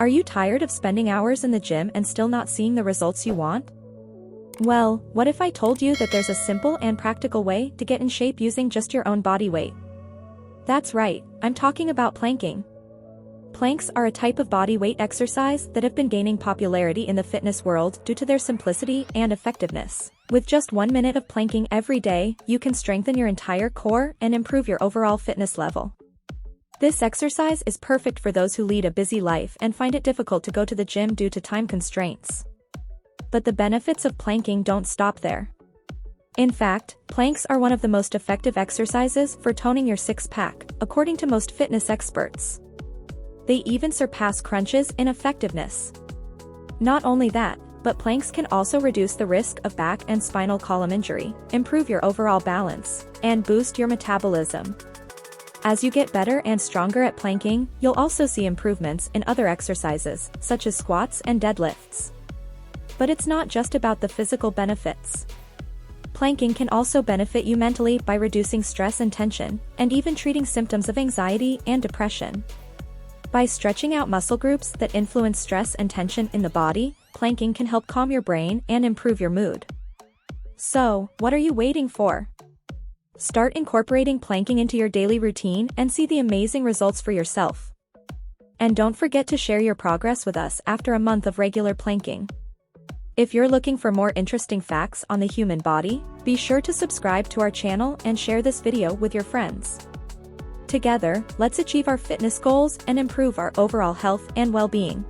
Are you tired of spending hours in the gym and still not seeing the results you want? Well, what if I told you that there's a simple and practical way to get in shape using just your own body weight? That's right, I'm talking about planking. Planks are a type of body weight exercise that have been gaining popularity in the fitness world due to their simplicity and effectiveness. With just 1 minute of planking every day, you can strengthen your entire core and improve your overall fitness level. This exercise is perfect for those who lead a busy life and find it difficult to go to the gym due to time constraints. But the benefits of planking don't stop there. In fact, planks are one of the most effective exercises for toning your six-pack, according to most fitness experts. They even surpass crunches in effectiveness. Not only that, but planks can also reduce the risk of back and spinal column injury, improve your overall balance, and boost your metabolism. As you get better and stronger at planking, you'll also see improvements in other exercises, such as squats and deadlifts. But it's not just about the physical benefits. Planking can also benefit you mentally by reducing stress and tension, and even treating symptoms of anxiety and depression. By stretching out muscle groups that influence stress and tension in the body, planking can help calm your brain and improve your mood. So, what are you waiting for? Start incorporating planking into your daily routine and see the amazing results for yourself. And don't forget to share your progress with us after a month of regular planking. If you're looking for more interesting facts on the human body, be sure to subscribe to our channel and share this video with your friends. Together, let's achieve our fitness goals and improve our overall health and well-being.